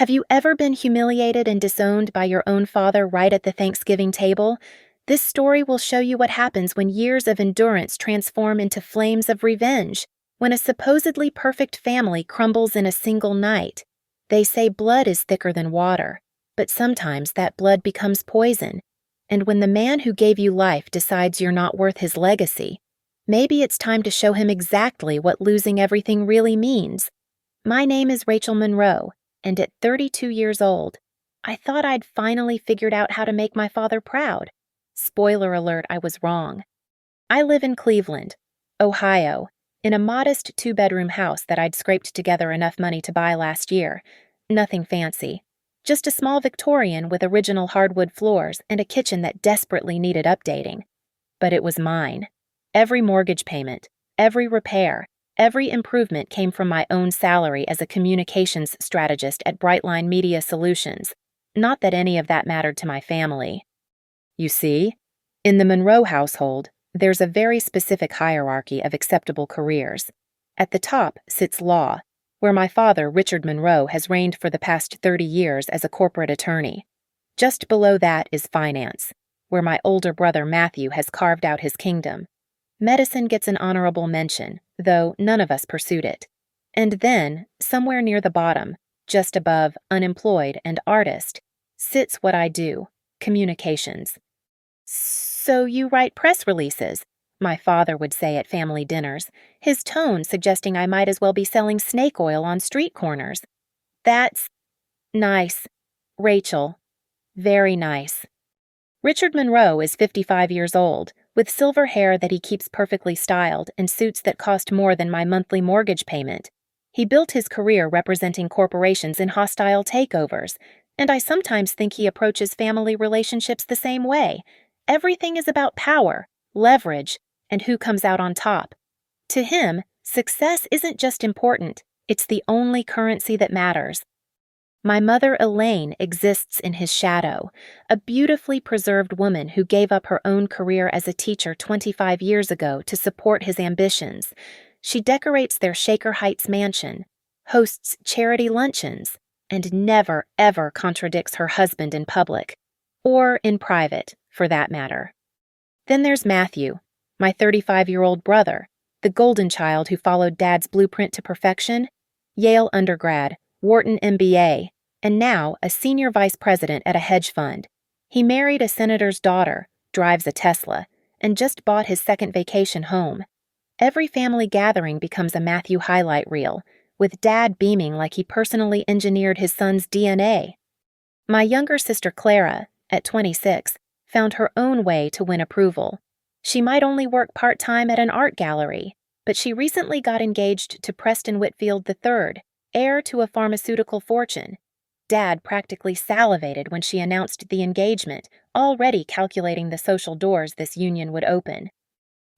Have you ever been humiliated and disowned by your own father right at the Thanksgiving table? This story will show you what happens when years of endurance transform into flames of revenge, when a supposedly perfect family crumbles in a single night. They say blood is thicker than water, but sometimes that blood becomes poison. And when the man who gave you life decides you're not worth his legacy, maybe it's time to show him exactly what losing everything really means. My name is Rachel Monroe, and at 32 years old, I thought I'd finally figured out how to make my father proud. Spoiler alert, I was wrong. I live in Cleveland, Ohio, in a modest two-bedroom house that I'd scraped together enough money to buy last year. Nothing fancy. Just a small Victorian with original hardwood floors and a kitchen that desperately needed updating. But it was mine. Every mortgage payment, every repair, every improvement came from my own salary as a communications strategist at Brightline Media Solutions. Not that any of that mattered to my family. You see, in the Monroe household, there's a very specific hierarchy of acceptable careers. At the top sits law, where my father, Richard Monroe, has reigned for the past 30 years as a corporate attorney. Just below that is finance, where my older brother Matthew has carved out his kingdom. Medicine gets an honorable mention, though none of us pursued it. And then, somewhere near the bottom, just above unemployed and artist, sits what I do, communications. "So you write press releases," my father would say at family dinners, his tone suggesting I might as well be selling snake oil on street corners. "That's nice, Rachel. Very nice." Richard Monroe is 55 years old, with silver hair that he keeps perfectly styled and suits that cost more than my monthly mortgage payment. He built his career representing corporations in hostile takeovers, and I sometimes think he approaches family relationships the same way. Everything is about power, leverage, and who comes out on top. To him, success isn't just important, it's the only currency that matters. My mother Elaine exists in his shadow, a beautifully preserved woman who gave up her own career as a teacher 25 years ago to support his ambitions. She decorates their Shaker Heights mansion, hosts charity luncheons, and never, ever contradicts her husband in public, or in private, for that matter. Then there's Matthew, my 35-year-old brother, the golden child who followed Dad's blueprint to perfection, Yale undergrad, Wharton MBA, and now a senior vice president at a hedge fund. He married a senator's daughter, drives a Tesla, and just bought his second vacation home. Every family gathering becomes a Matthew highlight reel, with Dad beaming like he personally engineered his son's DNA. My younger sister Clara, at 26, found her own way to win approval. She might only work part-time at an art gallery, but she recently got engaged to Preston Whitfield III, heir to a pharmaceutical fortune. Dad practically salivated when she announced the engagement, already calculating the social doors this union would open.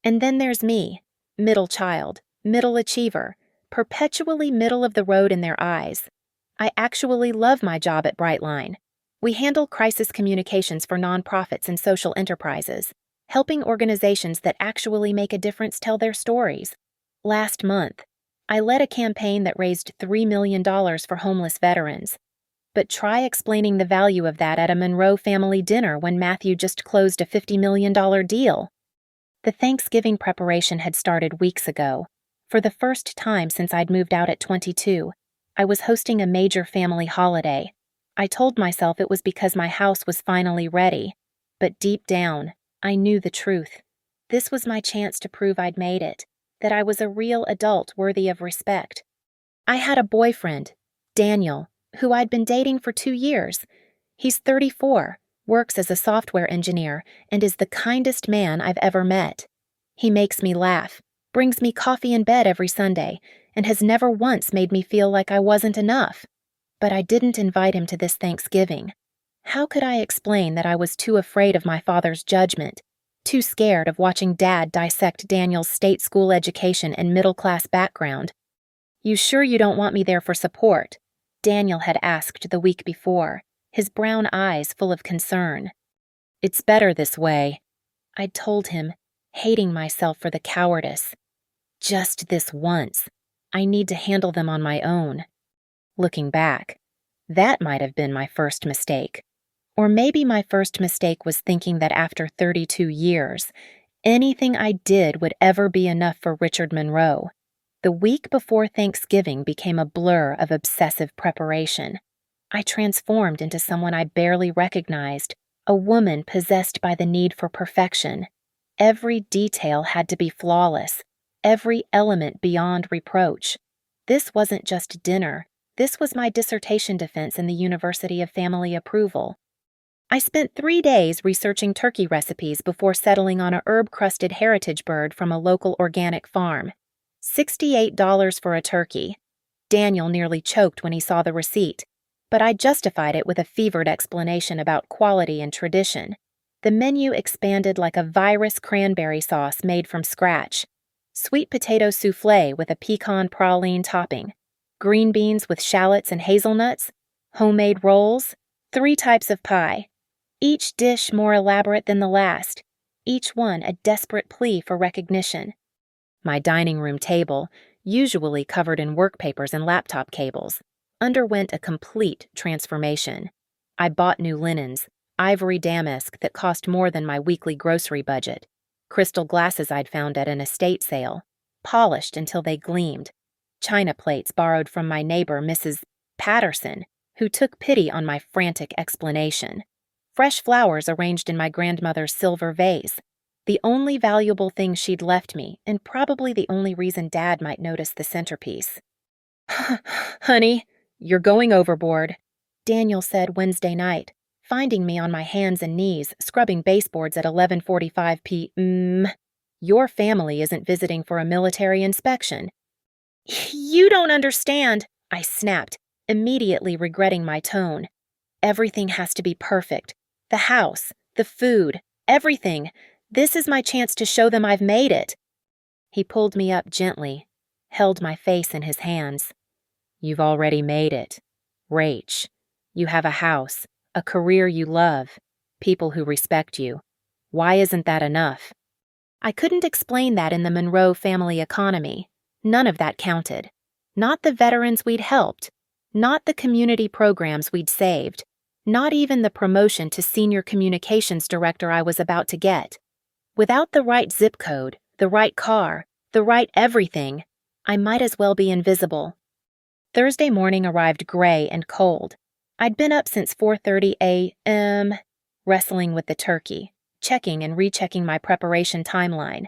And then there's me, middle child, middle achiever, perpetually middle of the road in their eyes. I actually love my job at Brightline. We handle crisis communications for nonprofits and social enterprises, helping organizations that actually make a difference tell their stories. Last month, I led a campaign that raised $3 million for homeless veterans. But try explaining the value of that at a Monroe family dinner when Matthew just closed a $50 million deal. The Thanksgiving preparation had started weeks ago. For the first time since I'd moved out at 22, I was hosting a major family holiday. I told myself it was because my house was finally ready, but deep down, I knew the truth. This was my chance to prove I'd made it, that I was a real adult worthy of respect. I had a boyfriend, Daniel, who I'd been dating for 2 years. He's 34, works as a software engineer, and is the kindest man I've ever met. He makes me laugh, brings me coffee in bed every Sunday, and has never once made me feel like I wasn't enough. But I didn't invite him to this Thanksgiving. How could I explain that I was too afraid of my father's judgment, too scared of watching Dad dissect Daniel's state school education and middle-class background? "You sure you don't want me there for support?" Daniel had asked the week before, his brown eyes full of concern. "It's better this way," I'd told him, hating myself for the cowardice. "Just this once. I need to handle them on my own." Looking back, That might have been my first mistake. Or maybe my first mistake was thinking that after 32 years, anything I did would ever be enough for Richard Monroe. The week before Thanksgiving became a blur of obsessive preparation. I transformed into someone I barely recognized, a woman possessed by the need for perfection. Every detail had to be flawless, every element beyond reproach. This wasn't just dinner. This was my dissertation defense in the University of Family Approval. I spent 3 days researching turkey recipes before settling on a herb-crusted heritage bird from a local organic farm. $68 for a turkey. Daniel nearly choked when he saw the receipt, but I justified it with a fevered explanation about quality and tradition. The menu expanded like a virus cranberry sauce made from scratch. Sweet potato soufflé with a pecan praline topping. Green beans with shallots and hazelnuts. Homemade rolls. 3 types of pie. Each dish more elaborate than the last, each one a desperate plea for recognition. My dining room table, usually covered in work papers and laptop cables, underwent a complete transformation. I bought new linens, ivory damask that cost more than my weekly grocery budget, crystal glasses I'd found at an estate sale, polished until they gleamed, china plates borrowed from my neighbor, Mrs. Patterson, who took pity on my frantic explanation. Fresh flowers arranged in my grandmother's silver vase, the only valuable thing she'd left me, and probably the only reason Dad might notice the centerpiece. "Honey, you're going overboard," Daniel said Wednesday night, finding me on my hands and knees, scrubbing baseboards at 11:45 p.m. "Your family isn't visiting for a military inspection." "You don't understand," I snapped, immediately regretting my tone. "Everything has to be perfect. The house, the food, everything. This is my chance to show them I've made it." He pulled me up gently, held my face in his hands. "You've already made it. Rach, you have a house, a career you love, people who respect you. Why isn't that enough?" I couldn't explain that in the Monroe family economy. None of that counted. Not the veterans we'd helped. Not the community programs we'd saved. Not even the promotion to senior communications director I was about to get. Without the right zip code, the right car, the right everything, I might as well be invisible. Thursday morning arrived gray and cold. I'd been up since 4:30 a.m., wrestling with the turkey, checking and rechecking my preparation timeline.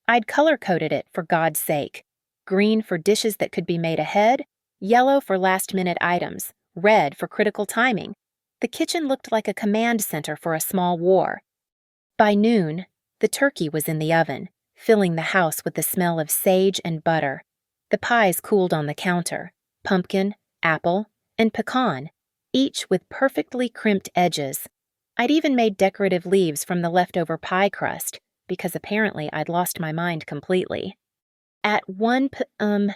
I'd color-coded it, for God's sake. Green for dishes that could be made ahead, yellow for last-minute items, red for critical timing. The kitchen looked like a command center for a small war. By noon, the turkey was in the oven, filling the house with the smell of sage and butter. The pies cooled on the counter, pumpkin, apple, and pecan, each with perfectly crimped edges. I'd even made decorative leaves from the leftover pie crust, because apparently I'd lost my mind completely. At 1 p.m.,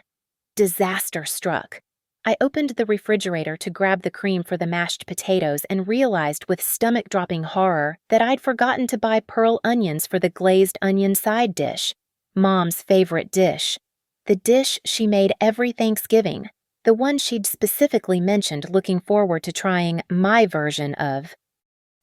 disaster struck. I opened the refrigerator to grab the cream for the mashed potatoes and realized with stomach-dropping horror that I'd forgotten to buy pearl onions for the glazed onion side dish, Mom's favorite dish. The dish she made every Thanksgiving, the one she'd specifically mentioned looking forward to trying my version of.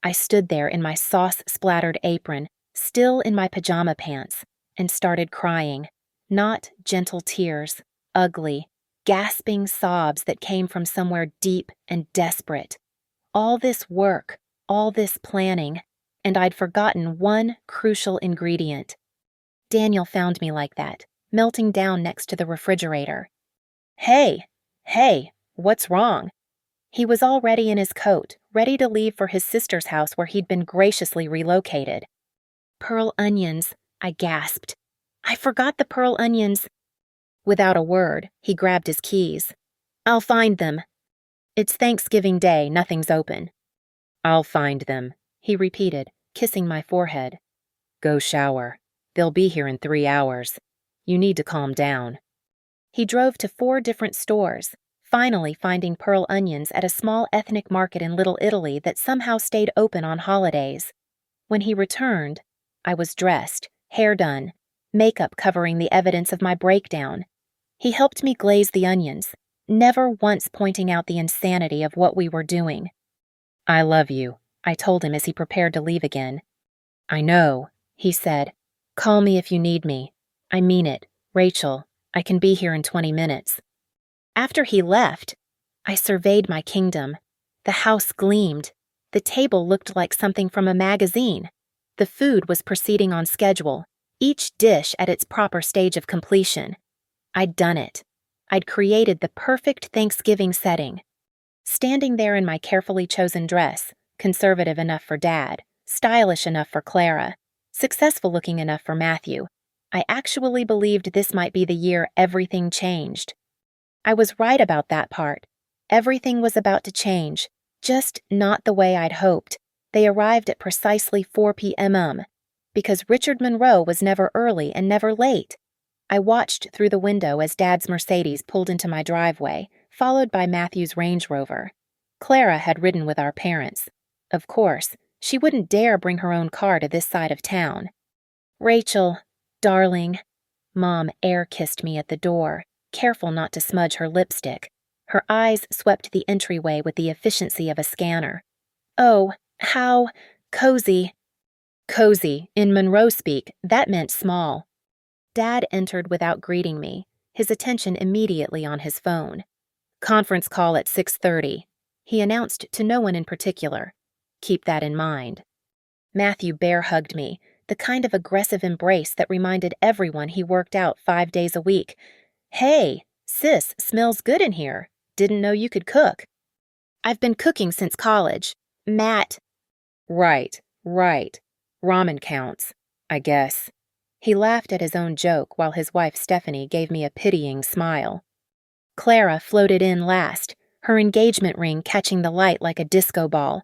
I stood there in my sauce-splattered apron, still in my pajama pants, and started crying. Not gentle tears, ugly, gasping sobs that came from somewhere deep and desperate. All this work, all this planning, and I'd forgotten one crucial ingredient. Daniel found me like that, melting down next to the refrigerator. Hey, what's wrong?" He was already in his coat, ready to leave for his sister's house where he'd been graciously relocated. "Pearl onions," I gasped. "I forgot the pearl onions." Without a word, he grabbed his keys. "I'll find them." "It's Thanksgiving Day, nothing's open." "I'll find them," he repeated, kissing my forehead. "Go shower. They'll be here in 3 hours. You need to calm down." He drove to 4 different stores, finally finding pearl onions at a small ethnic market in Little Italy that somehow stayed open on holidays. When he returned, I was dressed, hair done, makeup covering the evidence of my breakdown. He helped me glaze the onions, never once pointing out the insanity of what we were doing. "I love you," I told him as he prepared to leave again. "I know," he said. "Call me if you need me. I mean it, Rachel. I can be here in 20 minutes. After he left, I surveyed my kingdom. The house gleamed. The table looked like something from a magazine. The food was proceeding on schedule, each dish at its proper stage of completion. I'd done it. I'd created the perfect Thanksgiving setting. Standing there in my carefully chosen dress, conservative enough for Dad, stylish enough for Clara, successful-looking enough for Matthew, I actually believed this might be the year everything changed. I was right about that part. Everything was about to change, just not the way I'd hoped. They arrived at precisely 4 p.m. because Richard Monroe was never early and never late. I watched through the window as Dad's Mercedes pulled into my driveway, followed by Matthew's Range Rover. Clara had ridden with our parents. Of course, she wouldn't dare bring her own car to this side of town. "Rachel, darling," Mom air-kissed me at the door, careful not to smudge her lipstick. Her eyes swept the entryway with the efficiency of a scanner. "Oh, how cozy." Cozy, in Monroe speak, that meant small. Dad entered without greeting me, his attention immediately on his phone. "Conference call at 6:30. He announced to no one in particular. Keep that in mind. Matthew bear-hugged me, the kind of aggressive embrace that reminded everyone he worked out 5 days a week. "Hey, sis, smells good in here. Didn't know you could cook." "I've been cooking since college. Matt." Right. Ramen counts, I guess." He laughed at his own joke while his wife Stephanie gave me a pitying smile. Clara floated in last, her engagement ring catching the light like a disco ball.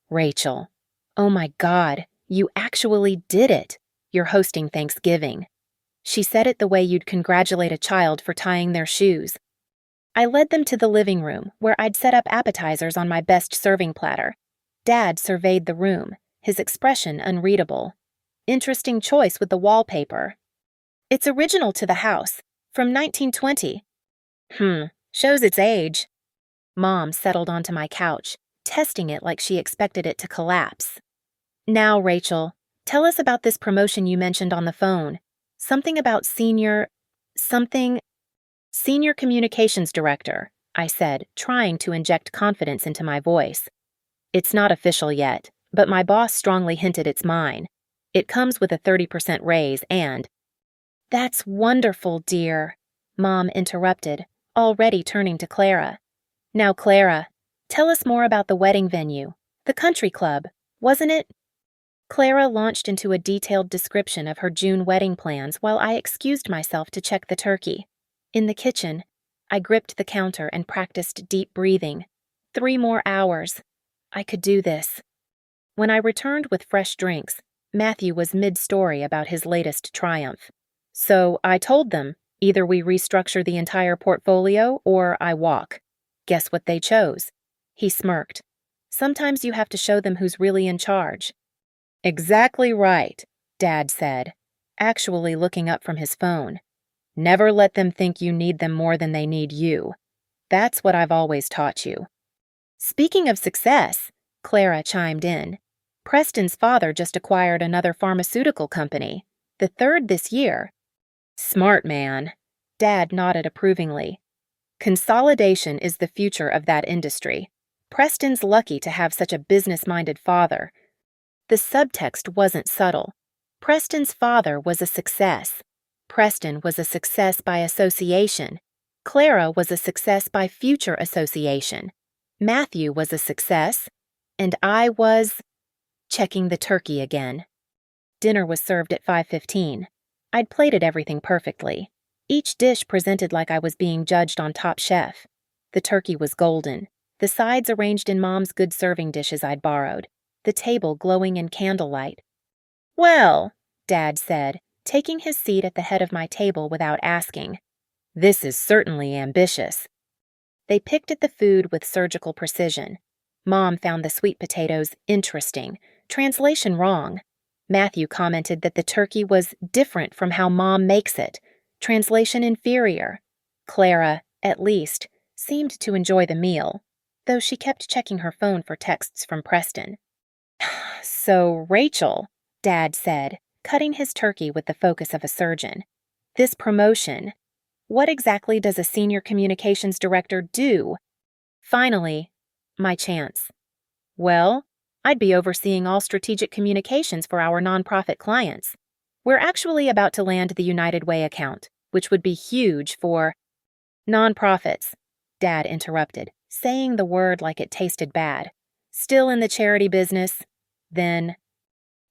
"Rachel, oh my God, you actually did it. You're hosting Thanksgiving." She said it the way you'd congratulate a child for tying their shoes. I led them to the living room, where I'd set up appetizers on my best serving platter. Dad surveyed the room, his expression unreadable. "Interesting choice with the wallpaper." "It's original to the house, from 1920. Shows its age." Mom settled onto my couch, testing it like she expected it to collapse. "Now, Rachel, tell us about this promotion you mentioned on the phone. Something about senior communications director," I said, trying to inject confidence into my voice. "It's not official yet, but my boss strongly hinted it's mine. It comes with a 30% raise and—" "That's wonderful, dear," Mom interrupted, already turning to Clara. "Now, Clara, tell us more about the wedding venue. The country club, wasn't it?" Clara launched into a detailed description of her June wedding plans while I excused myself to check the turkey. In the kitchen, I gripped the counter and practiced deep breathing. 3 more hours. I could do this. When I returned with fresh drinks, Matthew was mid-story about his latest triumph. So I told them, either we restructure the entire portfolio or I walk. Guess what they chose? He smirked. "Sometimes you have to show them who's really in charge." "Exactly right," Dad said, actually looking up from his phone. "Never let them think you need them more than they need you. That's what I've always taught you." "Speaking of success," Clara chimed in, "Preston's father just acquired another pharmaceutical company, the 3rd this year." "Smart man," Dad nodded approvingly. "Consolidation is the future of that industry. Preston's lucky to have such a business-minded father." The subtext wasn't subtle. Preston's father was a success. Preston was a success by association. Clara was a success by future association. Matthew was a success. And I was... Checking the turkey again. Dinner was served at 5:15. I'd plated everything perfectly. Each dish presented like I was being judged on Top Chef. The turkey was golden, the sides arranged in Mom's good serving dishes I'd borrowed, the table glowing in candlelight. "Well," Dad said, taking his seat at the head of my table without asking, "this is certainly ambitious." They picked at the food with surgical precision. Mom found the sweet potatoes interesting, translation wrong. Matthew commented that the turkey was different from how Mom makes it, translation inferior. Clara, at least, seemed to enjoy the meal, though she kept checking her phone for texts from Preston. "So, Rachel," Dad said, cutting his turkey with the focus of a surgeon, "this promotion, what exactly does a senior communications director do?" "Finally, my chance." "Well, I'd be overseeing all strategic communications for our nonprofit clients. We're actually about to land the United Way account, which would be huge for—" "Nonprofits," Dad interrupted, saying the word like it tasted bad. "Still in the charity business? Then—"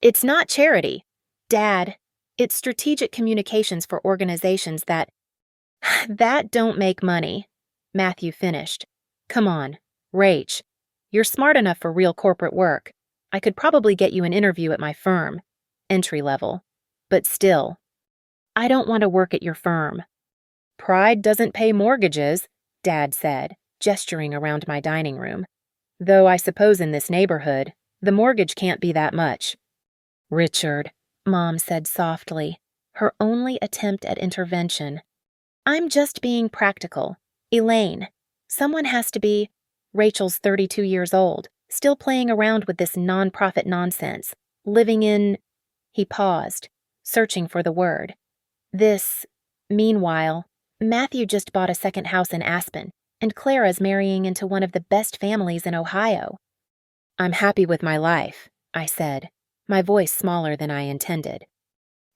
"It's not charity, Dad. It's strategic communications for organizations that—" "That don't make money," Matthew finished. "Come on, Rach. You're smart enough for real corporate work. I could probably get you an interview at my firm. Entry level. But still, I don't want to work at your firm." "Pride doesn't pay mortgages," Dad said, gesturing around my dining room. "Though I suppose in this neighborhood, the mortgage can't be that much." "Richard," Mom said softly, her only attempt at intervention. "I'm just being practical. Elaine, someone has to be—" Rachel's 32 years old, still playing around with this nonprofit nonsense, living in— He paused, searching for the word. Meanwhile, Matthew just bought a second house in Aspen, and Clara's marrying into one of the best families in Ohio. "I'm happy with my life," I said, my voice smaller than I intended.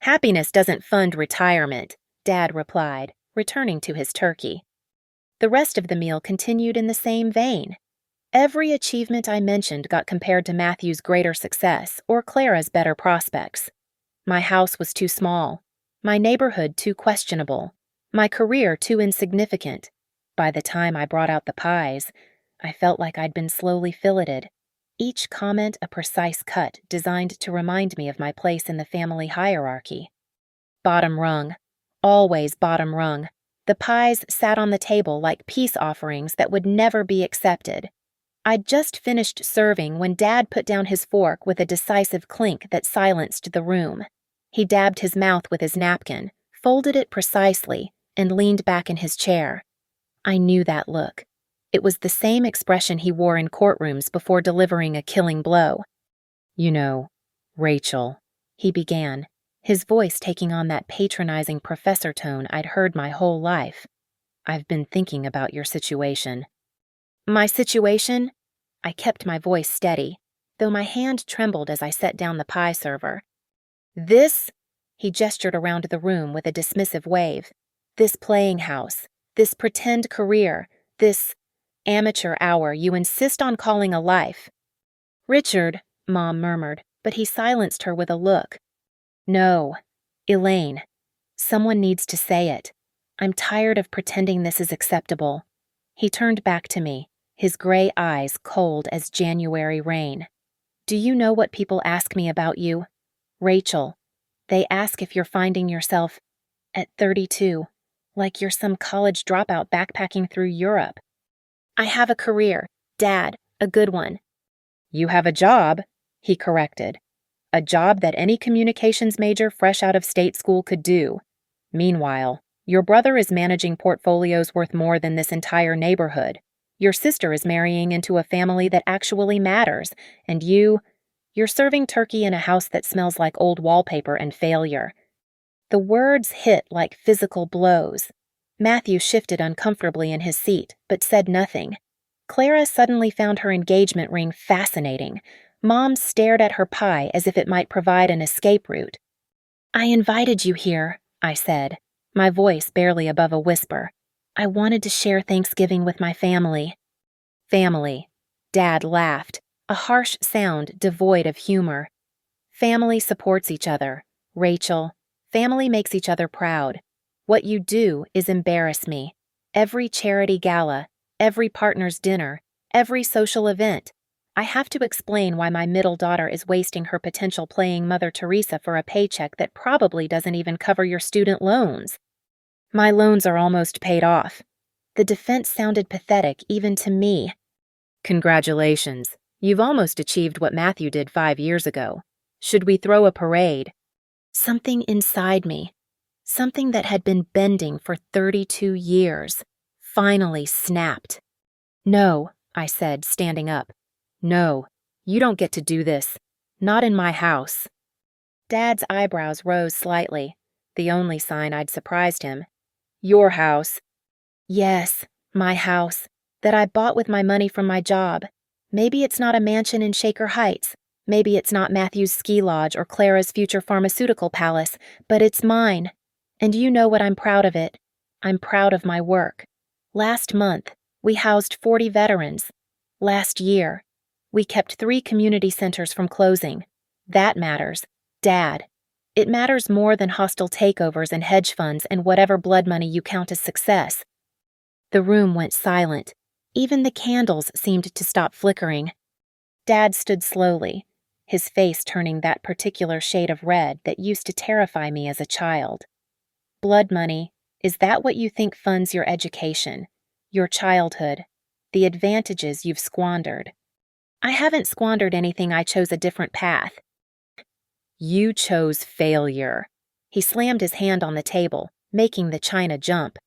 "Happiness doesn't fund retirement," Dad replied, returning to his turkey. The rest of the meal continued in the same vein. Every achievement I mentioned got compared to Matthew's greater success or Clara's better prospects. My house was too small, my neighborhood too questionable, my career too insignificant. By the time I brought out the pies, I felt like I'd been slowly filleted, each comment a precise cut designed to remind me of my place in the family hierarchy. Bottom rung, always bottom rung. The pies sat on the table like peace offerings that would never be accepted. I'd just finished serving when Dad put down his fork with a decisive clink that silenced the room. He dabbed his mouth with his napkin, folded it precisely, and leaned back in his chair. I knew that look. It was the same expression he wore in courtrooms before delivering a killing blow. "You know, Rachel," he began, his voice taking on that patronizing professor tone I'd heard my whole life. "I've been thinking about your situation." "My situation?" I kept my voice steady, though my hand trembled as I set down the pie server. "This," he gestured around the room with a dismissive wave, "this playing house, this pretend career, this amateur hour you insist on calling a life." "Richard," Mom murmured, but he silenced her with a look. "No, Elaine, someone needs to say it. I'm tired of pretending this is acceptable." He turned back to me, his gray eyes cold as January rain. "Do you know what people ask me about you? Rachel, they ask if you're finding yourself, at 32, like you're some college dropout backpacking through Europe." "I have a career, Dad, a good one." "You have a job," he corrected. "A job that any communications major fresh out of state school could do. Meanwhile, your brother is managing portfolios worth more than this entire neighborhood. Your sister is marrying into a family that actually matters, and you're serving turkey in a house that smells like old wallpaper and failure." The words hit like physical blows. Matthew shifted uncomfortably in his seat, but said nothing. Clara suddenly found her engagement ring fascinating. Mom stared at her pie as if it might provide an escape route. "I invited you here," I said, my voice barely above a whisper. "I wanted to share Thanksgiving with my family." "Family," Dad laughed, a harsh sound devoid of humor. "Family supports each other, Rachel. Family makes each other proud. What you do is embarrass me. Every charity gala, every partner's dinner, every social event. I have to explain why my middle daughter is wasting her potential playing Mother Teresa for a paycheck that probably doesn't even cover your student loans." "My loans are almost paid off." The defense sounded pathetic even to me. "Congratulations. You've almost achieved what Matthew did 5 years ago. Should we throw a parade?" Something inside me, something that had been bending for 32 years, finally snapped. "No," I said, standing up. "No, you don't get to do this. Not in my house." Dad's eyebrows rose slightly, the only sign I'd surprised him. "Your house." "Yes, my house, that I bought with my money from my job. Maybe it's not a mansion in Shaker Heights. Maybe it's not Matthew's ski lodge or Clara's future pharmaceutical palace, but it's mine. And you know what I'm proud of it. I'm proud of my work. Last month, we housed 40 veterans. Last year, we kept 3 community centers from closing. That matters. Dad. It matters more than hostile takeovers and hedge funds and whatever blood money you count as success." The room went silent. Even the candles seemed to stop flickering. Dad stood slowly, his face turning that particular shade of red that used to terrify me as a child. "Blood money, is that what you think funds your education, your childhood, the advantages you've squandered?" "I haven't squandered anything. I chose a different path." "You chose failure." He slammed his hand on the table, making the china jump.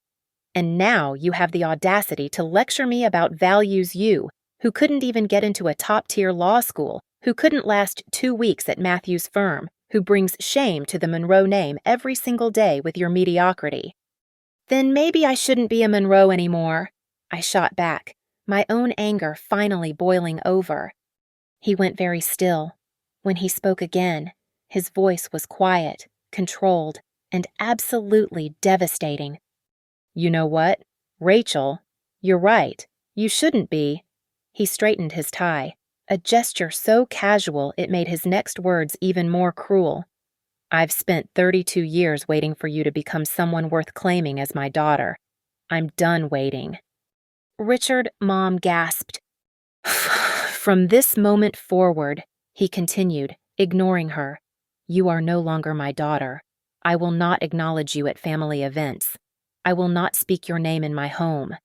"And now you have the audacity to lecture me about values you, who couldn't even get into a top-tier law school, who couldn't last 2 weeks at Matthew's firm, who brings shame to the Monroe name every single day with your mediocrity." "Then maybe I shouldn't be a Monroe anymore," I shot back, my own anger finally boiling over. He went very still. When he spoke again, his voice was quiet, controlled, and absolutely devastating. "You know what, Rachel, you're right. You shouldn't be." He straightened his tie, a gesture so casual it made his next words even more cruel. "I've spent 32 years waiting for you to become someone worth claiming as my daughter. I'm done waiting." "Richard," Mom gasped. "From this moment forward," he continued, ignoring her, "you are no longer my daughter. I will not acknowledge you at family events. I will not speak your name in my home.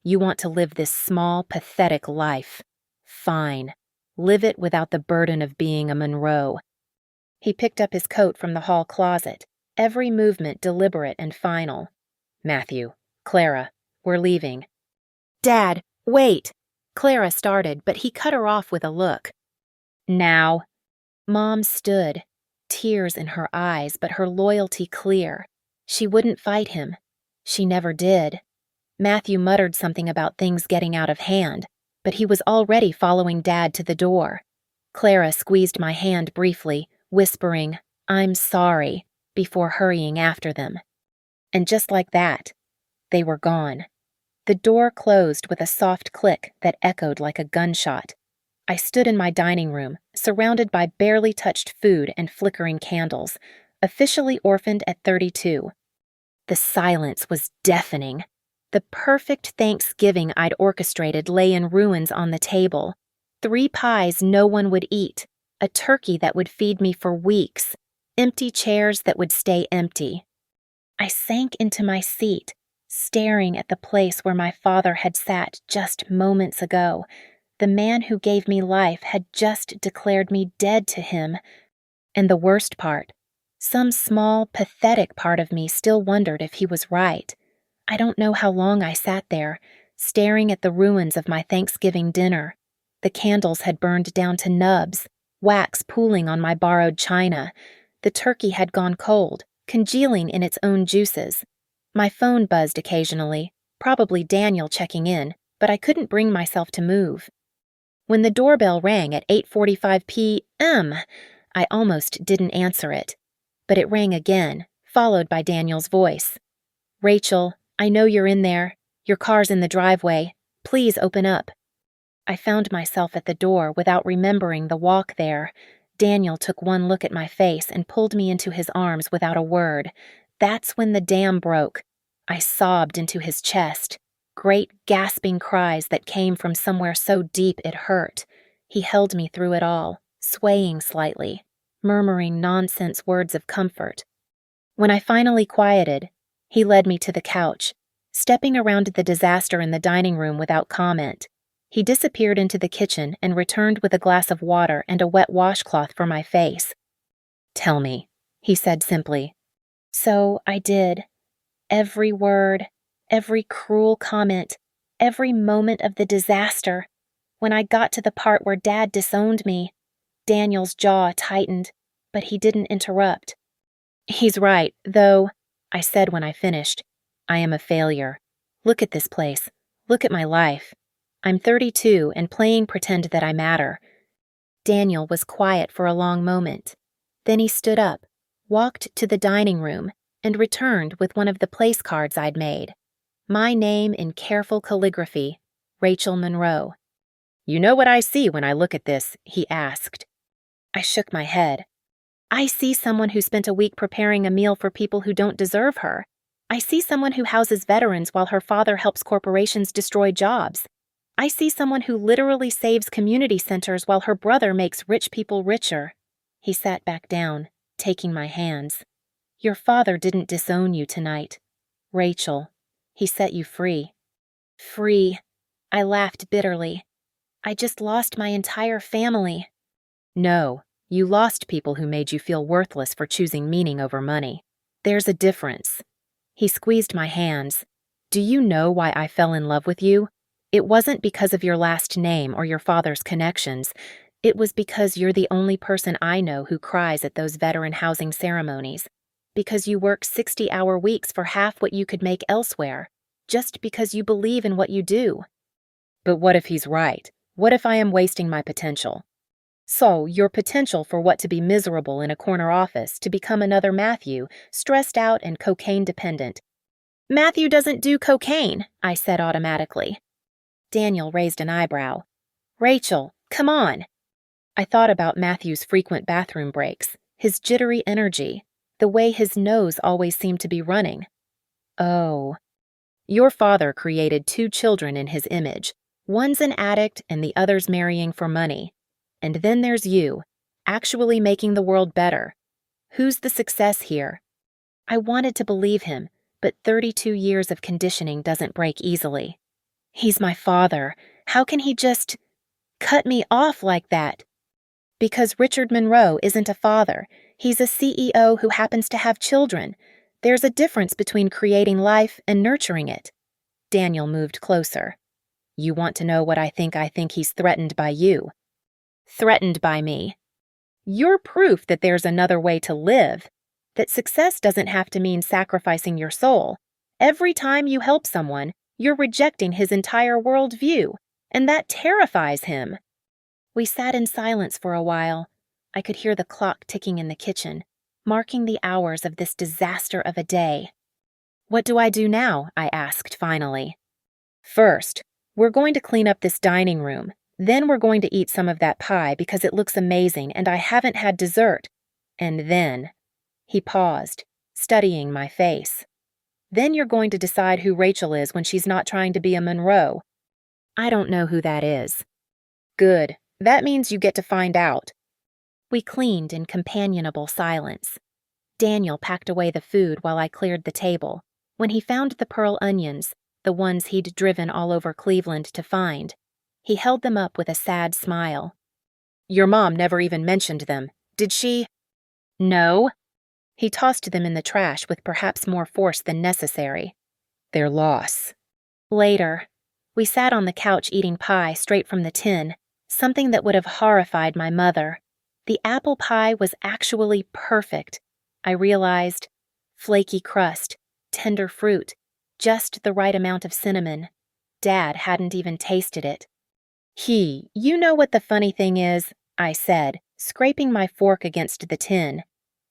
You want to live this small, pathetic life. Fine. Live it without the burden of being a Monroe." He picked up his coat from the hall closet, every movement deliberate and final. "Matthew, Clara, we're leaving." "Dad, wait!" Clara started, but he cut her off with a look. "Now." Mom stood, tears in her eyes, but her loyalty clear. She wouldn't fight him. She never did. Matthew muttered something about things getting out of hand, but he was already following Dad to the door. Clara squeezed my hand briefly, whispering, "I'm sorry," before hurrying after them. And just like that, they were gone. The door closed with a soft click that echoed like a gunshot. I stood in my dining room, surrounded by barely touched food and flickering candles, officially orphaned at 32. The silence was deafening. The perfect Thanksgiving I'd orchestrated lay in ruins on the table. 3 pies no one would eat, a turkey that would feed me for weeks, empty chairs that would stay empty. I sank into my seat, staring at the place where my father had sat just moments ago. The man who gave me life had just declared me dead to him. And the worst part, some small, pathetic part of me still wondered if he was right. I don't know how long I sat there, staring at the ruins of my Thanksgiving dinner. The candles had burned down to nubs, wax pooling on my borrowed china. The turkey had gone cold, congealing in its own juices. My phone buzzed occasionally, probably Daniel checking in, but I couldn't bring myself to move. When the doorbell rang at 8:45 p.m., I almost didn't answer it. But it rang again, followed by Daniel's voice. "Rachel, I know you're in there. Your car's in the driveway. Please open up." I found myself at the door without remembering the walk there. Daniel took one look at my face and pulled me into his arms without a word. That's when the dam broke. I sobbed into his chest, great gasping cries that came from somewhere so deep it hurt. He held me through it all, swaying slightly, murmuring nonsense words of comfort. When I finally quieted, he led me to the couch, stepping around the disaster in the dining room without comment. He disappeared into the kitchen and returned with a glass of water and a wet washcloth for my face. "Tell me," he said simply. So I did. Every word, Every cruel comment, every moment of the disaster. When I got to the part where Dad disowned me, Daniel's jaw tightened, but he didn't interrupt. "He's right, though," I said when I finished. "I am a failure. Look at this place. Look at my life. I'm 32 and playing pretend that I matter." Daniel was quiet for a long moment. Then he stood up, walked to the dining room, and returned with one of the place cards I'd made. My name in careful calligraphy, Rachel Monroe. "You know what I see when I look at this?" he asked. I shook my head. "I see someone who spent a week preparing a meal for people who don't deserve her. I see someone who houses veterans while her father helps corporations destroy jobs. I see someone who literally saves community centers while her brother makes rich people richer." He sat back down, taking my hands. "Your father didn't disown you tonight, Rachel. He set you free." Free. I laughed bitterly. I just lost my entire family. "No, you lost people who made you feel worthless for choosing meaning over money. There's a difference." He squeezed my hands. "Do you know why I fell in love with you? It wasn't because of your last name or your father's connections. It was because you're the only person I know who cries at those veteran housing ceremonies. Because you work 60-hour weeks for half what you could make elsewhere. Just because you believe in what you do." "But what if he's right? What if I am wasting my potential?" "So, your potential for what to be miserable in a corner office, to become another Matthew, stressed out and cocaine dependent." "Matthew doesn't do cocaine," I said automatically. Daniel raised an eyebrow. "Rachel, come on." I thought about Matthew's frequent bathroom breaks, his jittery energy, the way his nose always seemed to be running. "Oh. Your father created 2 children in his image. One's an addict and the other's marrying for money. And then there's you, actually making the world better. Who's the success here?" I wanted to believe him, but 32 years of conditioning doesn't break easily. "He's my father. How can he just cut me off like that?" "Because Richard Monroe isn't a father. He's a CEO who happens to have children. There's a difference between creating life and nurturing it." Daniel moved closer. "You want to know what I think he's threatened by you." "Threatened by me." "You're proof that there's another way to live. That success doesn't have to mean sacrificing your soul. Every time you help someone, you're rejecting his entire worldview, and that terrifies him." We sat in silence for a while. I could hear the clock ticking in the kitchen, marking the hours of this disaster of a day. "What do I do now?" I asked finally. "First, we're going to clean up this dining room. Then we're going to eat some of that pie because it looks amazing and I haven't had dessert. And then..." He paused, studying my face. "Then you're going to decide who Rachel is when she's not trying to be a Monroe." "I don't know who that is." "Good. That means you get to find out." We cleaned in companionable silence. Daniel packed away the food while I cleared the table. When he found the pearl onions, the ones he'd driven all over Cleveland to find, he held them up with a sad smile. "Your mom never even mentioned them. Did she?" "No." He tossed them in the trash with perhaps more force than necessary. "Their loss." Later, we sat on the couch eating pie straight from the tin, something that would have horrified my mother. The apple pie was actually perfect, I realized. Flaky crust, tender fruit, just the right amount of cinnamon. Dad hadn't even tasted it. You know what the funny thing is," I said, scraping my fork against the tin.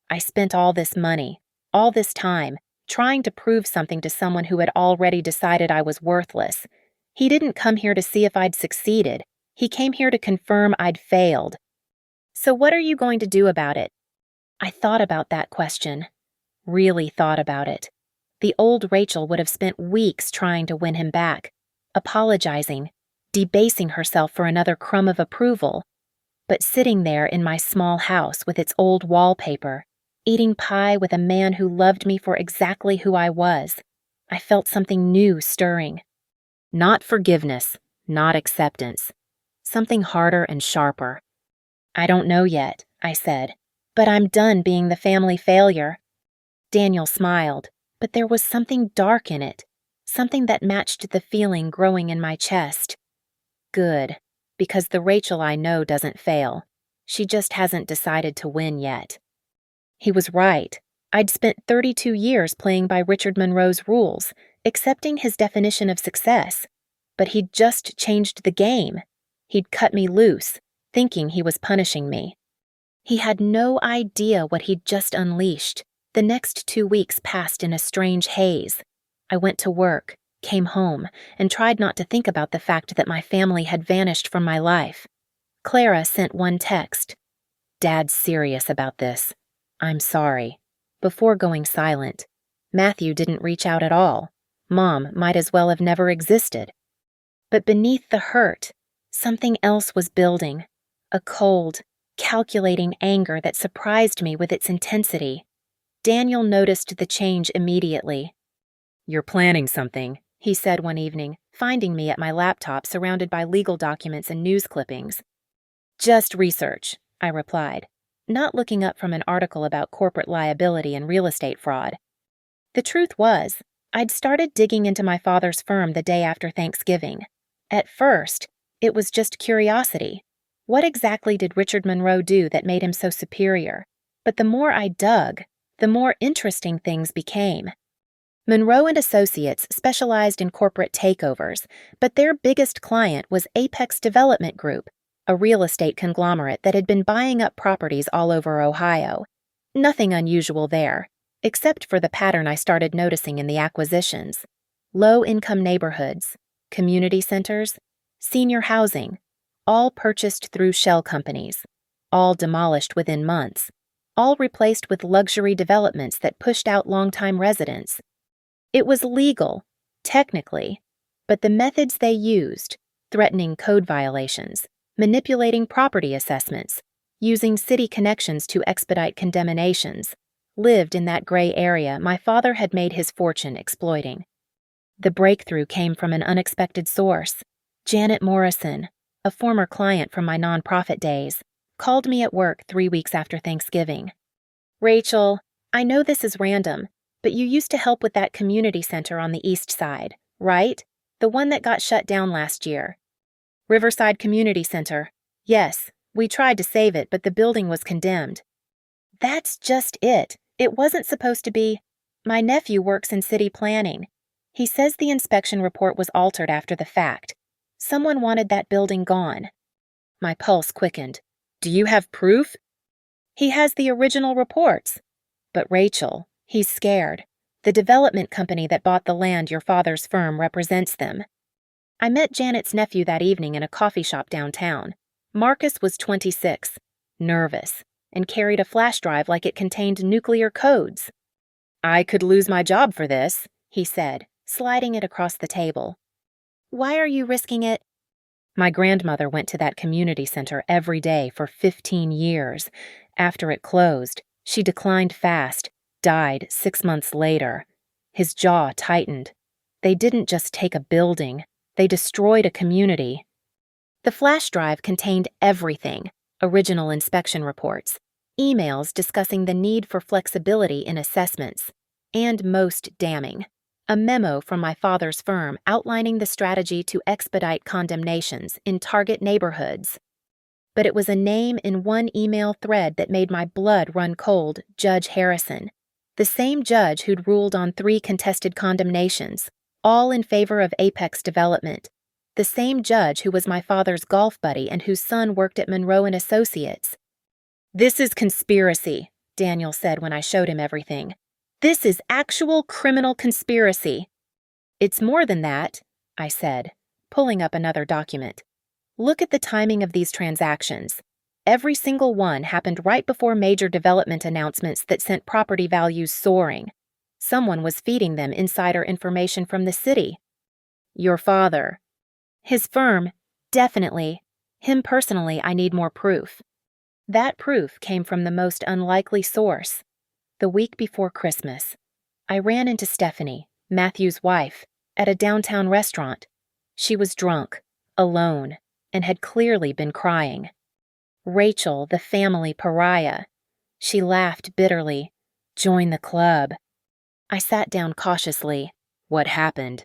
"I spent all this money, all this time, trying to prove something to someone who had already decided I was worthless. He didn't come here to see if I'd succeeded. He came here to confirm I'd failed. So what are you going to do about it?" I thought about that question. Really thought about it. The old Rachel would have spent weeks trying to win him back, apologizing, debasing herself for another crumb of approval. But sitting there in my small house with its old wallpaper, eating pie with a man who loved me for exactly who I was, I felt something new stirring. Not forgiveness, not acceptance. Something harder and sharper. "I don't know yet," I said, "but I'm done being the family failure." Daniel smiled, but there was something dark in it, something that matched the feeling growing in my chest. Good, because the Rachel I know doesn't fail. She just hasn't decided to win yet. He was right. I'd spent 32 years playing by Richard Monroe's rules, accepting his definition of success. But he'd just changed the game. He'd cut me loose, thinking he was punishing me. He had no idea what he'd just unleashed. The next 2 weeks passed in a strange haze. I went to work, came home, and tried not to think about the fact that my family had vanished from my life. Clara sent one text. "Dad's serious about this. I'm sorry," before going silent. Matthew didn't reach out at all. Mom might as well have never existed. But beneath the hurt, something else was building. A cold, calculating anger that surprised me with its intensity. Daniel noticed the change immediately. "You're planning something," he said one evening, finding me at my laptop surrounded by legal documents and news clippings. "Just research," I replied, not looking up from an article about corporate liability and real estate fraud. The truth was, I'd started digging into my father's firm the day after Thanksgiving. At first, it was just curiosity. What exactly did Richard Monroe do that made him so superior? But the more I dug, the more interesting things became. Monroe and Associates specialized in corporate takeovers, but their biggest client was Apex Development Group, a real estate conglomerate that had been buying up properties all over Ohio. Nothing unusual there, except for the pattern I started noticing in the acquisitions. Low-income neighborhoods, community centers, senior housing, all purchased through shell companies, all demolished within months, all replaced with luxury developments that pushed out longtime residents. It was legal, technically, but the methods they used, threatening code violations, manipulating property assessments, using city connections to expedite condemnations, lived in that gray area my father had made his fortune exploiting. The breakthrough came from an unexpected source. Janet Morrison, a former client from my nonprofit days, called me at work 3 weeks after Thanksgiving. "Rachel, I know this is random, but you used to help with that community center on the east side, right? The one that got shut down last year." "Riverside Community Center. Yes, we tried to save it, but the building was condemned." "That's just it. It wasn't supposed to be. My nephew works in city planning. He says the inspection report was altered after the fact. Someone wanted that building gone." My pulse quickened. "Do you have proof?" "He has the original reports." "But Rachel, he's scared. The development company that bought the land your father's firm represents them." I met Janet's nephew that evening in a coffee shop downtown. Marcus was 26, nervous, and carried a flash drive like it contained nuclear codes. "I could lose my job for this," he said, sliding it across the table. "Why are you risking it?" "My grandmother went to that community center every day for 15 years. After it closed, she declined fast, died 6 months later." His jaw tightened. "They didn't just take a building. They destroyed a community." The flash drive contained everything: original inspection reports, emails discussing the need for flexibility in assessments, and most damning, a memo from my father's firm outlining the strategy to expedite condemnations in target neighborhoods. But it was a name in one email thread that made my blood run cold: Judge Harrison, the same judge who'd ruled on 3 contested condemnations, all in favor of Apex Development, the same judge who was my father's golf buddy and whose son worked at Monroe and Associates. "This is conspiracy," Daniel said when I showed him everything. "This is actual criminal conspiracy." "It's more than that," I said, pulling up another document. "Look at the timing of these transactions. Every single one happened right before major development announcements that sent property values soaring. Someone was feeding them insider information from the city." "Your father." "His firm, definitely. Him personally, I need more proof." That proof came from the most unlikely source. The week before Christmas, I ran into Stephanie, Matthew's wife, at a downtown restaurant. She was drunk, alone, and had clearly been crying. Rachel, the family pariah. She laughed bitterly. "Join the club." I sat down cautiously. "What happened?"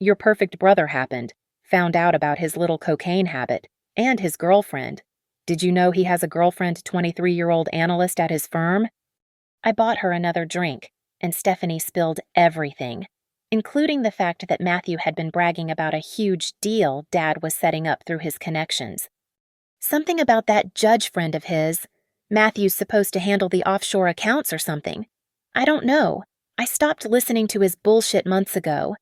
Your perfect brother happened, found out about his little cocaine habit, and his girlfriend. Did you know he has a girlfriend, 23-year-old analyst at his firm? I bought her another drink, and Stephanie spilled everything, including the fact that Matthew had been bragging about a huge deal Dad was setting up through his connections. Something about that judge friend of his. Matthew's supposed to handle the offshore accounts or something. I don't know. I stopped listening to his bullshit months ago.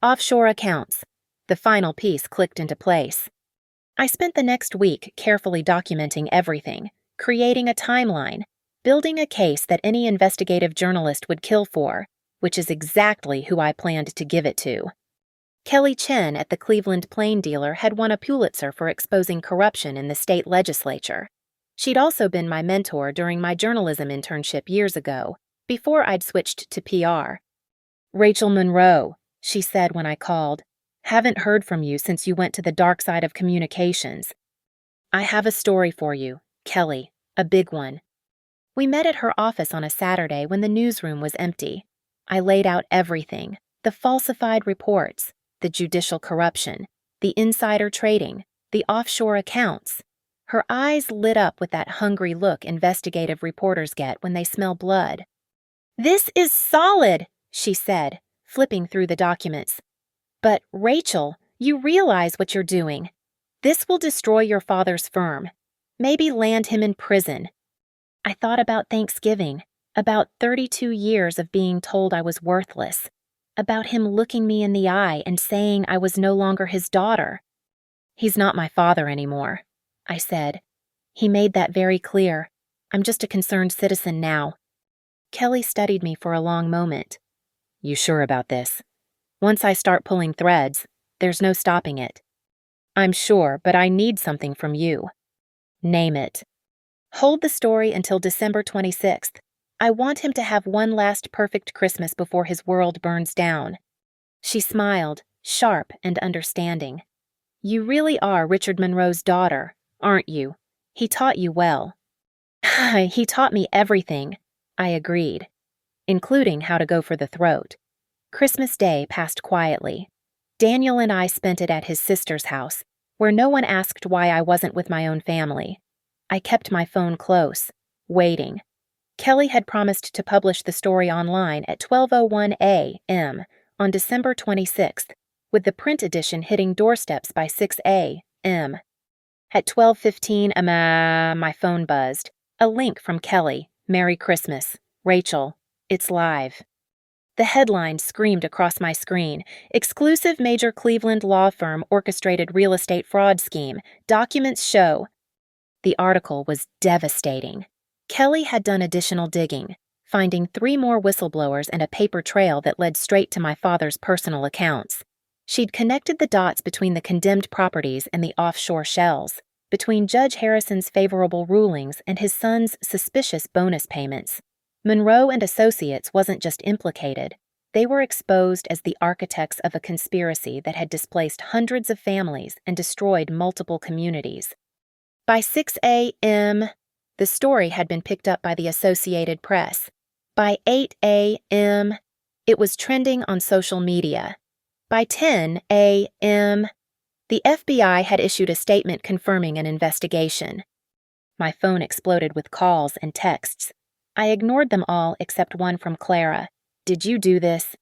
Offshore accounts. The final piece clicked into place. I spent the next week carefully documenting everything, creating a timeline, building a case that any investigative journalist would kill for, which is exactly who I planned to give it to. Kelly Chen at the Cleveland Plain Dealer had won a Pulitzer for exposing corruption in the state legislature. She'd also been my mentor during my journalism internship years ago, before I'd switched to PR. "Rachel Monroe," she said when I called. "Haven't heard from you since you went to the dark side of communications. I have a story for you, Kelly, a big one." We met at her office on a Saturday when the newsroom was empty. I laid out everything: the falsified reports, the judicial corruption, the insider trading, the offshore accounts. Her eyes lit up with that hungry look investigative reporters get when they smell blood. "This is solid," she said, flipping through the documents. "But, Rachel, you realize what you're doing. This will destroy your father's firm. Maybe land him in prison." I thought about Thanksgiving, about 32 years of being told I was worthless, about him looking me in the eye and saying I was no longer his daughter. "He's not my father anymore," I said. "He made that very clear. I'm just a concerned citizen now." Kelly studied me for a long moment. "You sure about this? Once I start pulling threads, there's no stopping it." "I'm sure, but I need something from you." "Name it." "Hold the story until December 26th. I want him to have one last perfect Christmas before his world burns down." She smiled, sharp and understanding. "You really are Richard Monroe's daughter, aren't you? He taught you well." "He taught me everything," I agreed, including how to go for the throat. Christmas Day passed quietly. Daniel and I spent it at his sister's house, where no one asked why I wasn't with my own family. I kept my phone close, waiting. Kelly had promised to publish the story online at 12:01 a.m. on December 26th, with the print edition hitting doorsteps by 6 a.m. At 12:15, my phone buzzed. A link from Kelly. "Merry Christmas. Rachel. It's live." The headline screamed across my screen: "Exclusive major Cleveland law firm orchestrated real estate fraud scheme. Documents show." The article was devastating. Kelly had done additional digging, finding 3 more whistleblowers and a paper trail that led straight to my father's personal accounts. She'd connected the dots between the condemned properties and the offshore shells, between Judge Harrison's favorable rulings and his son's suspicious bonus payments. Monroe and Associates wasn't just implicated. They were exposed as the architects of a conspiracy that had displaced hundreds of families and destroyed multiple communities. By 6 a.m., the story had been picked up by the Associated Press. By 8 a.m., it was trending on social media. By 10 a.m., the FBI had issued a statement confirming an investigation. My phone exploded with calls and texts. I ignored them all except one from Clara. "Did you do this?"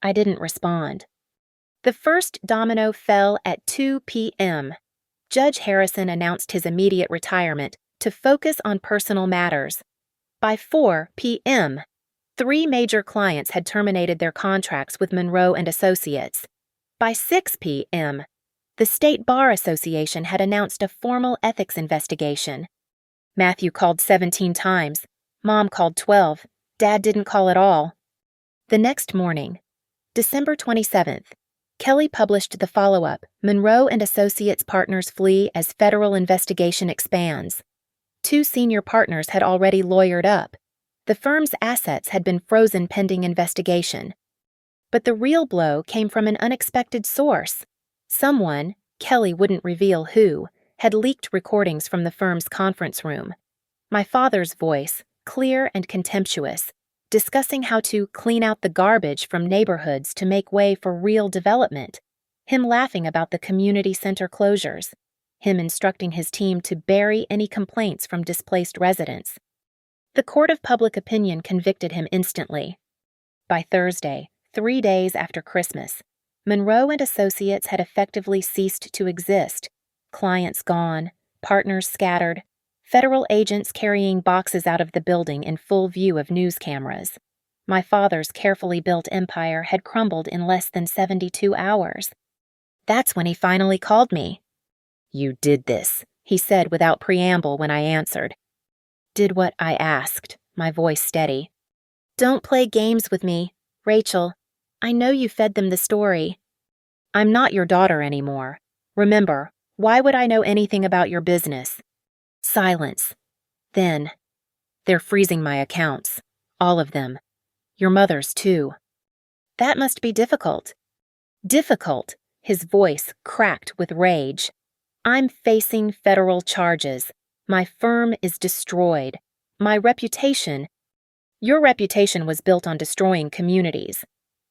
I didn't respond. The first domino fell at 2 p.m. Judge Harrison announced his immediate retirement to focus on personal matters. By 4 p.m., 3 major clients had terminated their contracts with Monroe and Associates. By 6 p.m., the State Bar Association had announced a formal ethics investigation. Matthew called 17 times. Mom called 12. Dad didn't call at all. The next morning, December 27th, Kelly published the follow-up, "Monroe and Associates Partners Flee as Federal Investigation Expands." 2 senior partners had already lawyered up. The firm's assets had been frozen pending investigation. But the real blow came from an unexpected source. Someone, Kelly wouldn't reveal who, had leaked recordings from the firm's conference room. My father's voice, clear and contemptuous, discussing how to clean out the garbage from neighborhoods to make way for real development, him laughing about the community center closures, him instructing his team to bury any complaints from displaced residents. The court of public opinion convicted him instantly. By Thursday, 3 days after Christmas, Monroe and Associates had effectively ceased to exist, clients gone, partners scattered, federal agents carrying boxes out of the building in full view of news cameras. My father's carefully built empire had crumbled in less than 72 hours. That's when he finally called me. "You did this," he said without preamble when I answered. "Did what I asked," my voice steady. "Don't play games with me, Rachel. I know you fed them the story." "I'm not your daughter anymore. Remember, why would I know anything about your business?" Silence. Then, "They're freezing my accounts. All of them. Your mother's too." "That must be difficult." "Difficult," his voice cracked with rage. "I'm facing federal charges. My firm is destroyed. My reputation—" "Your reputation was built on destroying communities,"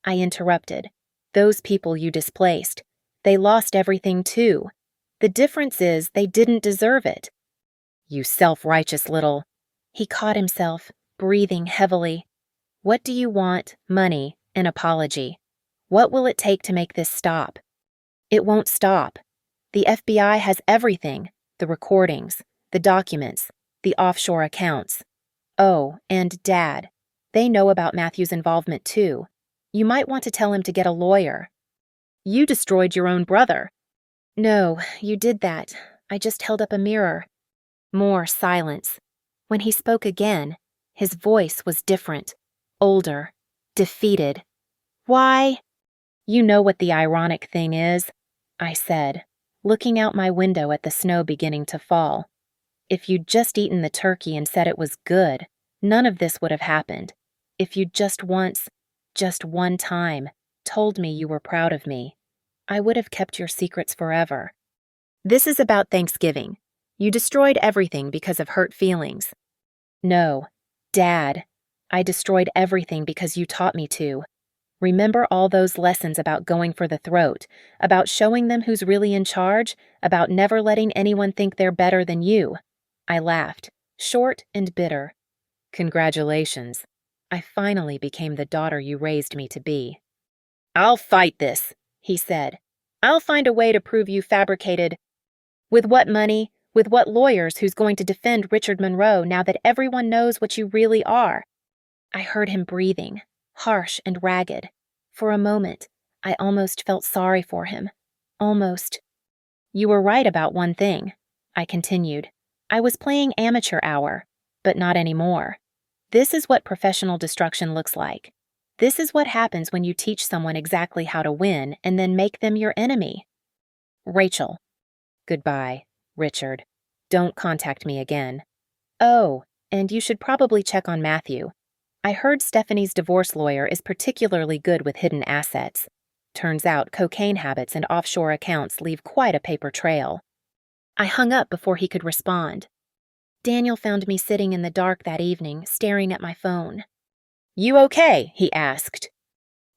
I interrupted. "Those people you displaced, they lost everything too. The difference is they didn't deserve it." "You self-righteous little—" He caught himself, breathing heavily. "What do you want? Money, an apology. What will it take to make this stop?" "It won't stop. The FBI has everything, the recordings, the documents, the offshore accounts. Oh, and Dad. They know about Matthew's involvement too. You might want to tell him to get a lawyer." "You destroyed your own brother." "No, you did that. I just held up a mirror." More silence. When he spoke again, his voice was different, older, defeated. "Why?" "You know what the ironic thing is," I said, looking out my window at the snow beginning to fall. "If you'd just eaten the turkey and said it was good, none of this would have happened. If you'd just once, just one time, told me you were proud of me, I would have kept your secrets forever. This is about Thanksgiving. You destroyed everything because of hurt feelings." "No, Dad, I destroyed everything because you taught me to. Remember all those lessons about going for the throat, about showing them who's really in charge, about never letting anyone think they're better than you?" I laughed, short and bitter. "Congratulations. I finally became the daughter you raised me to be." "I'll fight this," he said. "I'll find a way to prove you fabricated—" "With what money? With what lawyers who's going to defend Richard Monroe now that everyone knows what you really are?" I heard him breathing, harsh and ragged. For a moment, I almost felt sorry for him. Almost. "You were right about one thing," I continued. "I was playing amateur hour, but not anymore. This is what professional destruction looks like. This is what happens when you teach someone exactly how to win and then make them your enemy." "Rachel." "Goodbye, Richard. Don't contact me again. Oh, and you should probably check on Matthew. I heard Stephanie's divorce lawyer is particularly good with hidden assets. Turns out cocaine habits and offshore accounts leave quite a paper trail." I hung up before he could respond. Daniel found me sitting in the dark that evening, staring at my phone. "You okay?" he asked.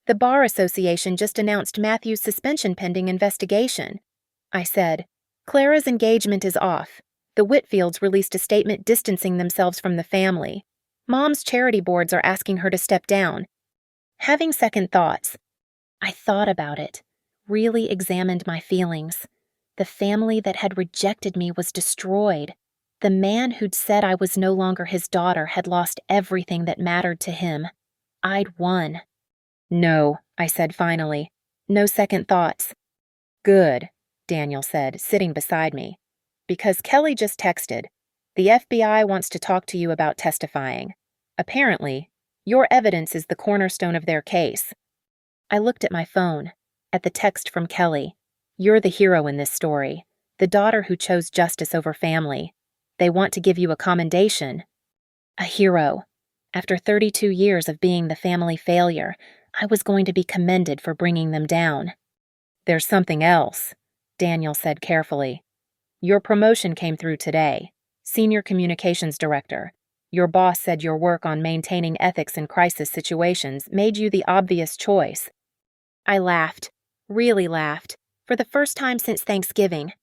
"The Bar Association just announced Matthew's suspension pending investigation," I said. "Clara's engagement is off. The Whitfields released a statement distancing themselves from the family. Mom's charity boards are asking her to step down." Having second thoughts, I thought about it, really examined my feelings. The family that had rejected me was destroyed. The man who'd said I was no longer his daughter had lost everything that mattered to him. I'd won. "No," I said finally. "No second thoughts." "Good," Daniel said, sitting beside me. "Because Kelly just texted. The FBI wants to talk to you about testifying. Apparently, your evidence is the cornerstone of their case." I looked at my phone, at the text from Kelly. "You're the hero in this story, the daughter who chose justice over family. They want to give you a commendation." A hero. After 32 years of being the family failure, I was going to be commended for bringing them down. "There's something else," Daniel said carefully. "Your promotion came through today. Senior Communications Director. Your boss said your work on maintaining ethics in crisis situations made you the obvious choice. I laughed, really laughed, for the first time since Thanksgiving.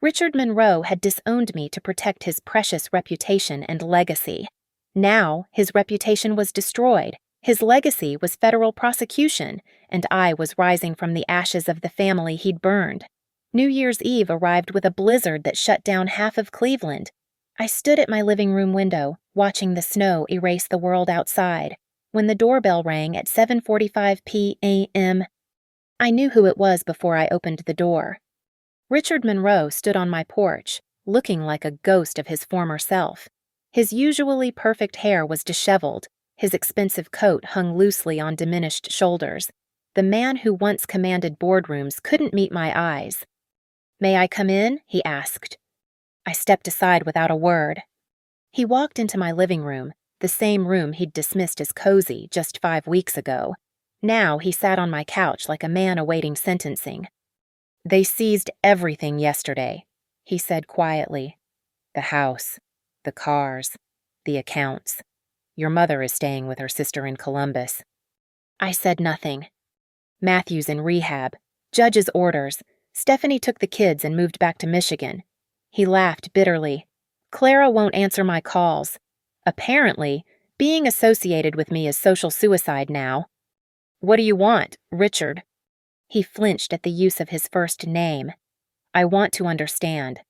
Richard Monroe had disowned me to protect his precious reputation and legacy. Now, his reputation was destroyed, his legacy was federal prosecution, and I was rising from the ashes of the family he'd burned. New Year's Eve arrived with a blizzard that shut down half of Cleveland. I stood at my living room window, watching the snow erase the world outside, when the doorbell rang at 7:45 p.m. I knew who it was before I opened the door. Richard Monroe stood on my porch, looking like a ghost of his former self. His usually perfect hair was disheveled, his expensive coat hung loosely on diminished shoulders. The man who once commanded boardrooms couldn't meet my eyes. "May I come in?" he asked. I stepped aside without a word. He walked into my living room, the same room he'd dismissed as cozy just 5 weeks ago. Now he sat on my couch like a man awaiting sentencing. "They seized everything yesterday," he said quietly. "The house, the cars, the accounts. Your mother is staying with her sister in Columbus." I said nothing. "Matthew's in rehab. Judge's orders. Stephanie took the kids and moved back to Michigan." He laughed bitterly. "Clara won't answer my calls. Apparently, being associated with me is social suicide now." "What do you want, Richard?" He flinched at the use of his first name. "I want to understand.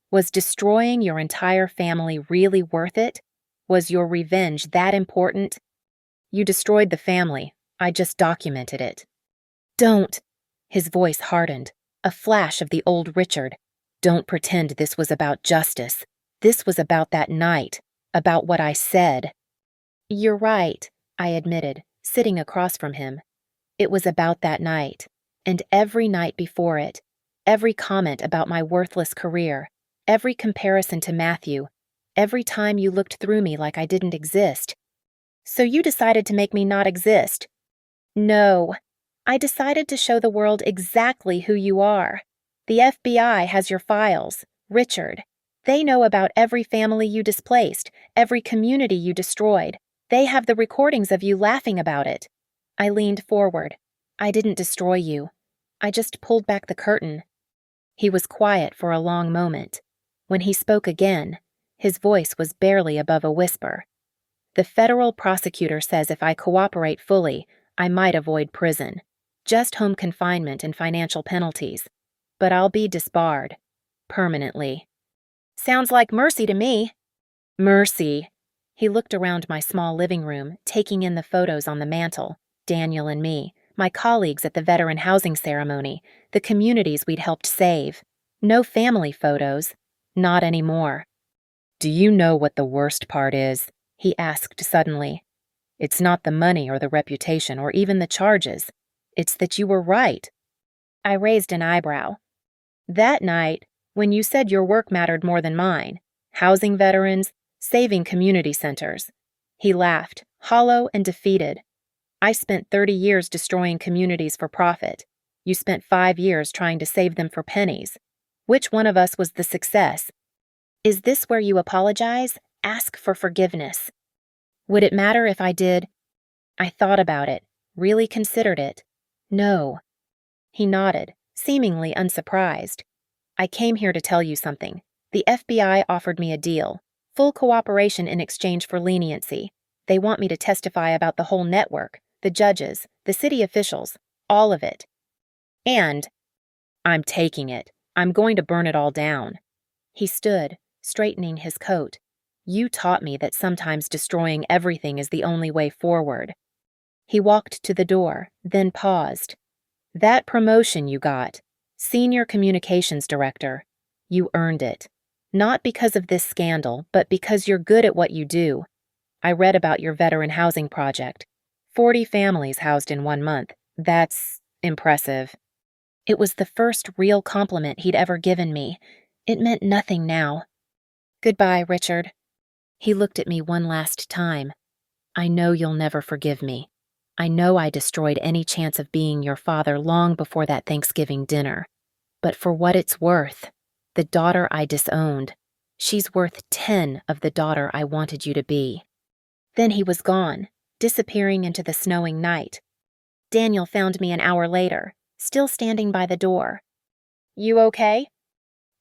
Was destroying your entire family really worth it? Was your revenge that important?" "You destroyed the family. I just documented it." "Don't." His voice hardened, a flash of the old Richard. "Don't pretend this was about justice. This was about that night, about what I said." "You're right," I admitted, sitting across from him. "It was about that night. And every night before it, every comment about my worthless career, every comparison to Matthew, every time you looked through me like I didn't exist." "So you decided to make me not exist?" "No. I decided to show the world exactly who you are. The FBI has your files, Richard. They know about every family you displaced, every community you destroyed. They have the recordings of you laughing about it." I leaned forward. "I didn't destroy you. I just pulled back the curtain." He was quiet for a long moment. When he spoke again, his voice was barely above a whisper. "The federal prosecutor says if I cooperate fully, I might avoid prison. Just home confinement and financial penalties. But I'll be disbarred. Permanently." "Sounds like mercy to me." "Mercy." He looked around my small living room, taking in the photos on the mantel, Daniel and me, my colleagues at the veteran housing ceremony, the communities we'd helped save. No family photos. Not anymore. "Do you know what the worst part is?" he asked suddenly. "It's not the money or the reputation or even the charges. It's that you were right." I raised an eyebrow. "That night, when you said your work mattered more than mine, housing veterans, saving community centers." He laughed, hollow and defeated. "I spent 30 years destroying communities for profit. You spent 5 years trying to save them for pennies. Which one of us was the success?" "Is this where you apologize? Ask for forgiveness." "Would it matter if I did?" I thought about it, really considered it. "No." He nodded, seemingly unsurprised. "I came here to tell you something. The FBI offered me a deal. Full cooperation in exchange for leniency. They want me to testify about the whole network, the judges, the city officials, all of it. And I'm taking it. I'm going to burn it all down." He stood, straightening his coat. "You taught me that sometimes destroying everything is the only way forward." He walked to the door, then paused. "That promotion you got, Senior Communications Director, you earned it. Not because of this scandal, but because you're good at what you do. I read about your veteran housing project. 40 families housed in 1 month. That's impressive." It was the first real compliment he'd ever given me. It meant nothing now. "Goodbye, Richard." He looked at me one last time. "I know you'll never forgive me. I know I destroyed any chance of being your father long before that Thanksgiving dinner. But for what it's worth, the daughter I disowned, She's worth 10 of the daughter I wanted you to be." Then he was gone, disappearing into the snowing night. Daniel found me an hour later, still standing by the door. "You okay?"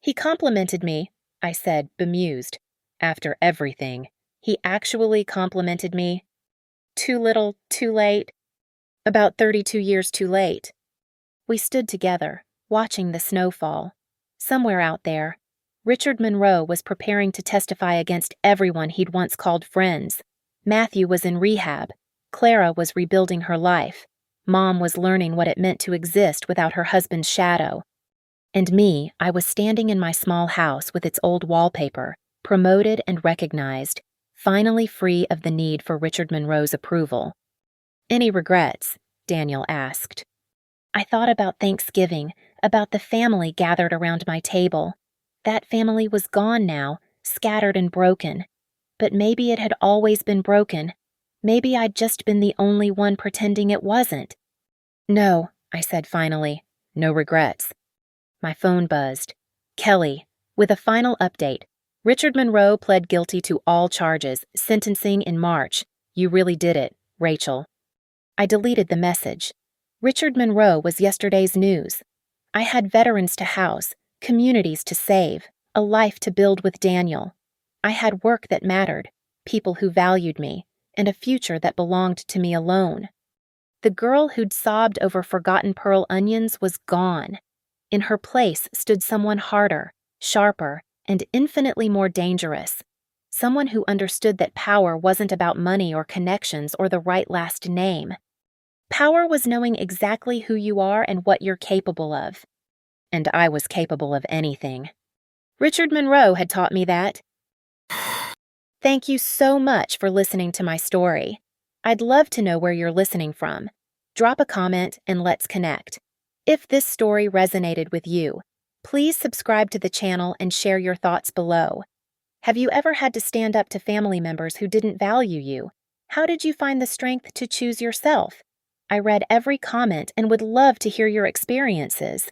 "He complimented me," I said, bemused. After everything, he actually complimented me. Too little, too late. About 32 years too late. We stood together, watching the snow fall. Somewhere out there, Richard Monroe was preparing to testify against everyone he'd once called friends. Matthew was in rehab. Clara was rebuilding her life. Mom was learning what it meant to exist without her husband's shadow. And me, I was standing in my small house with its old wallpaper, promoted and recognized, finally free of the need for Richard Monroe's approval. "Any regrets?" Daniel asked. I thought about Thanksgiving, about the family gathered around my table. That family was gone now, scattered and broken. But maybe it had always been broken. Maybe I'd just been the only one pretending it wasn't. "No," I said finally. "No regrets." My phone buzzed. Kelly, with a final update. "Richard Monroe pled guilty to all charges, sentencing in March. You really did it, Rachel." I deleted the message. Richard Monroe was yesterday's news. I had veterans to house, communities to save, a life to build with Daniel. I had work that mattered, people who valued me, and a future that belonged to me alone. The girl who'd sobbed over forgotten pearl onions was gone. In her place stood someone harder, sharper, and infinitely more dangerous. Someone who understood that power wasn't about money or connections or the right last name. Power was knowing exactly who you are and what you're capable of. And I was capable of anything. Richard Monroe had taught me that. Thank you so much for listening to my story. I'd love to know where you're listening from. Drop a comment and let's connect. If this story resonated with you, please subscribe to the channel and share your thoughts below. Have you ever had to stand up to family members who didn't value you? How did you find the strength to choose yourself? I read every comment and would love to hear your experiences.